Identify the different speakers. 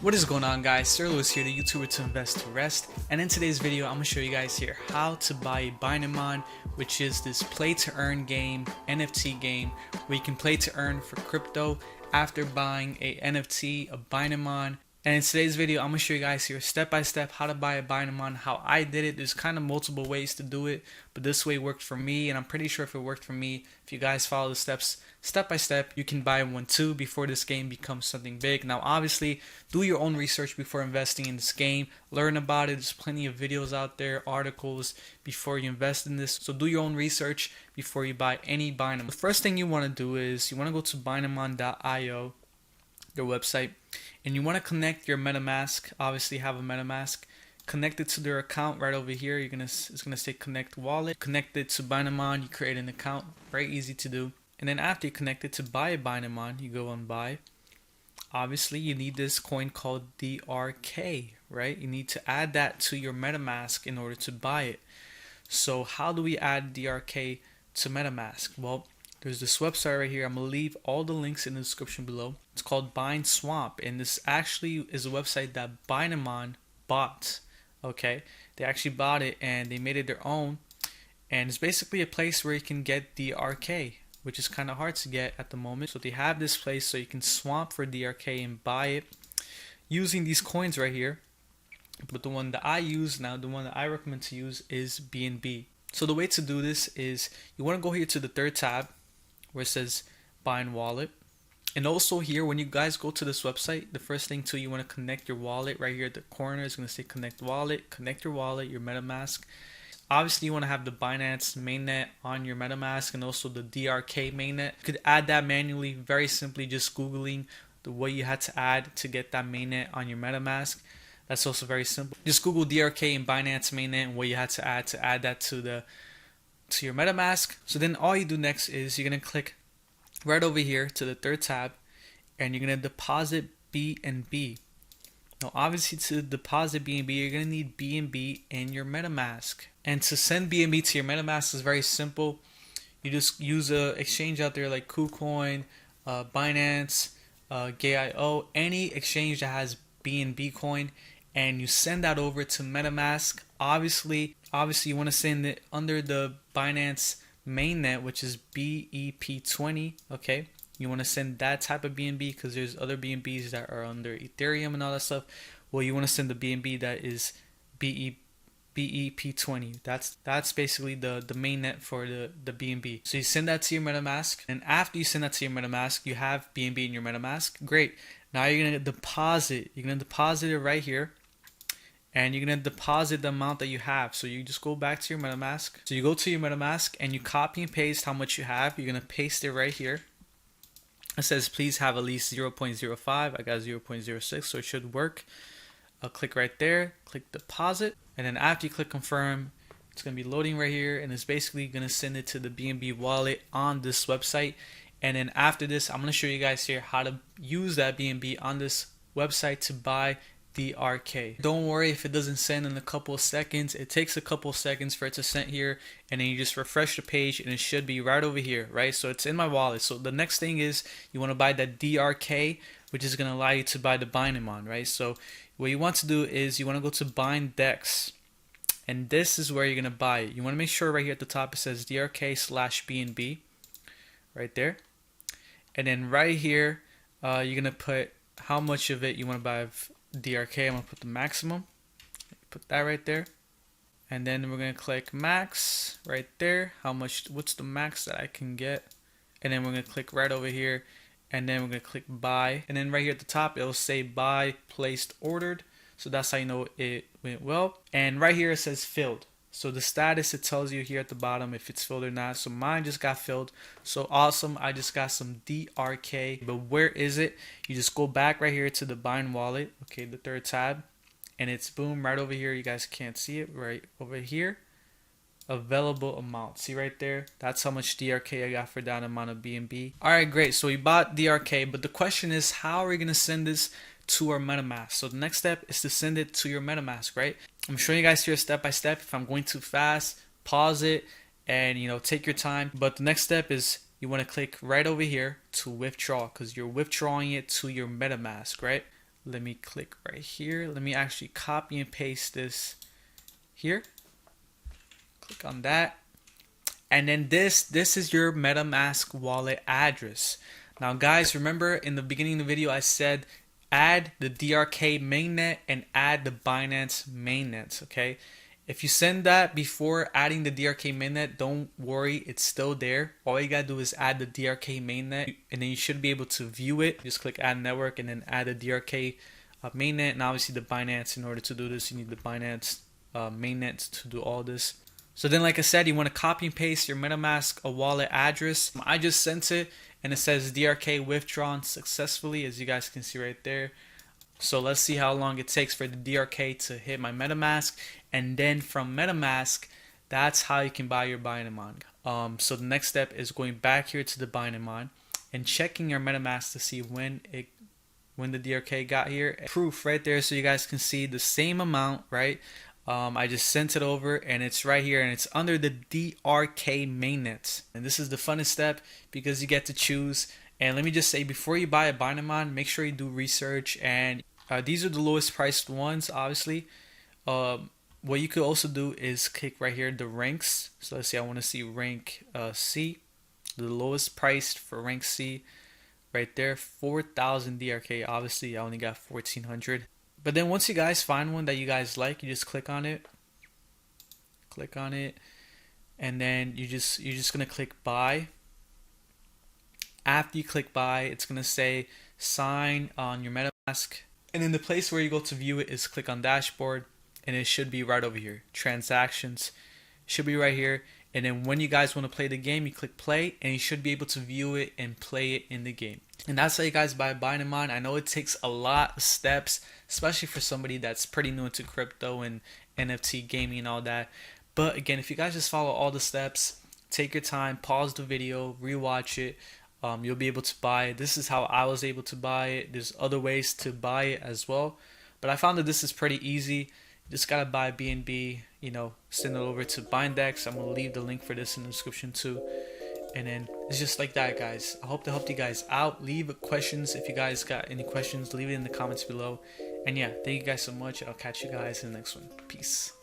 Speaker 1: What is going on, guys? Sir Lewis here, the YouTuber to invest to rest, and in today's video I'm going to show you guys here how to buy a Binemon, which is this play to earn game, NFT game, where you can play to earn for crypto after buying a NFT, a Binemon. And in today's video I'm going to show you guys here step by step how to buy a Binemon, how I did it. There's kind of multiple ways to do it, but this way worked for me, and I'm pretty sure if it worked for me, if you guys follow the steps step by step, you can buy one too before this game becomes something big. Now obviously do your own research before investing in this game, learn about it. There's plenty of videos out there, articles before you invest in this, so do your own research before you buy any Binemon. The first thing you want to do is you want to go to binemon.io, their website, and you want to connect your Metamask. Obviously have a Metamask, connect it to their account right over here. It's gonna say connect wallet, connect it to Binemon, you create an account, very easy to do. And then after you connect it to buy a Binemon, you go on buy. Obviously you need this coin called DRK, right? You need to add that to your Metamask in order to buy it. So how do we add DRK to Metamask? Well, there's this website right here. I'm gonna leave all the links in the description below. It's called BineSwap, and this actually is a website that Binemon bought. Okay, they actually bought it and they made it their own, and it's basically a place where you can get DRK, which is kind of hard to get at the moment. So they have this place so you can swap for DRK and buy it using these coins right here. But the one that I use now, the one that I recommend to use is BNB. So the way to do this is you want to go here to the third tab where it says Bine Wallet. And also here, when you guys go to this website, the first thing too, you want to connect your wallet. Right here at the corner is going to say connect wallet. Connect your wallet, your Metamask. Obviously you want to have the Binance mainnet on your Metamask and also the DRK mainnet. You could add that manually, very simply, just Googling what you had to add to get that mainnet on your Metamask. That's also very simple. Just Google DRK and Binance mainnet and what you had to add that to your Metamask. So then all you do next is you're going to click right over here to the third tab and you're going to deposit BNB. Now obviously to deposit BNB, you're going to need BNB in your Metamask. And to send BNB to your Metamask is very simple. You just use a exchange out there like Kucoin, Binance, Gay.io, any exchange that has BNB coin, and you send that over to Metamask. Obviously you want to send it under the Binance mainnet, which is BEP20. Okay, you want to send that type of BNB because there's other BNBs that are under Ethereum and all that stuff. Well, you want to send the BNB that is BEP20. That's basically the mainnet for the BNB. So you send that to your Metamask, and after you send that to your Metamask, you have BNB in your Metamask. Great. Now you're gonna deposit. You're gonna deposit it right here, and you're gonna deposit the amount that you have. So you just go back to your Metamask. So you go to your Metamask and you copy and paste how much you have. You're gonna paste it right here. It says please have at least 0.05. I got 0.06, so it should work. I'll click right there, click deposit, and then after you click confirm, it's going to be loading right here, and it's basically going to send it to the BNB wallet on this website. And then after this, I'm going to show you guys here how to use that BNB on this website to buy DRK. Don't worry if it doesn't send in a couple of seconds. It takes a couple of seconds for it to send here, and then you just refresh the page and it should be right over here, right? So it's in my wallet. So the next thing is you want to buy that DRK, which is going to allow you to buy the Binemon, right? So what you want to do is you want to go to Bindex, and this is where you're going to buy it. You want to make sure right here at the top it says DRK/BNB right there, and then right here you're going to put how much of it you want to buy of DRK. I'm going to put the maximum, put that right there, and then we're going to click max right there. What's the max that I can get? And then we're going to click right over here, and then we're going to click buy, and then right here at the top it'll say buy placed ordered. So that's how you know it went well. And right here it says filled. So the status, it tells you here at the bottom if it's filled or not. So mine just got filled. So awesome, I just got some DRK. But where is it? You just go back right here to the Bine wallet, okay, the third tab, and it's boom right over here. You guys can't see it, right over here. Available amount, see right there, that's how much DRK I got for that amount of BNB. Alright, great. So we bought DRK, but the question is, how are we gonna send this to our Metamask? So the next step is to send it to your Metamask, right? I'm showing you guys here step by step. If I'm going too fast, pause it and take your time. But the next step is you want to click right over here to withdraw, because you're withdrawing it to your Metamask, right? let me click right here. Let me actually copy and paste this here. Click on that. And then this is your MetaMask wallet address. Now guys, remember in the beginning of the video I said add the DRK mainnet and add the Binance mainnet, okay? If you send that before adding the DRK mainnet, don't worry, it's still there. All you gotta do is add the DRK mainnet and then you should be able to view it. Just click add network and then add the DRK mainnet, and obviously the Binance. In order to do this, you need the Binance mainnet to do all this. So then, like I said, you want to copy and paste your MetaMask wallet address. I just sent it and it says DRK withdrawn successfully, as you guys can see right there. So let's see how long it takes for the DRK to hit my MetaMask. And then from MetaMask, that's how you can buy your Binemon. So the next step is going back here to the Binemon and checking your MetaMask to see when the DRK got here. Proof right there, so you guys can see the same amount, right? I just sent it over and it's right here and it's under the DRK mainnet. And this is the funnest step because you get to choose. And let me just say, before you buy a Binemon, make sure you do research. And these are the lowest priced ones, obviously. What you could also do is click right here, the ranks. So let's see, I want to see rank C, the lowest priced for rank C. Right there, 4,000 DRK. Obviously, I only got 1,400. But then once you guys find one that you guys like, you just click on it. Click on it, and then you're just gonna click buy. After you click buy, it's gonna say sign on your MetaMask, and then the place where you go to view it is click on dashboard, and it should be right over here. Transactions should be right here. And then when you guys want to play the game, you click play and you should be able to view it and play it in the game. And that's how you guys buy Binemon. I know it takes a lot of steps, especially for somebody that's pretty new into crypto and NFT gaming and all that. But again, if you guys just follow all the steps, take your time, pause the video, rewatch it, you'll be able to buy it. This is how I was able to buy it. There's other ways to buy it as well, but I found that this is pretty easy. Just gotta buy BNB, send it over to Bindex. I'm gonna leave the link for this in the description too. And then it's just like that, guys. I hope to help you guys out. Leave questions if you guys got any questions. Leave it in the comments below. And yeah, thank you guys so much. I'll catch you guys in the next one. Peace.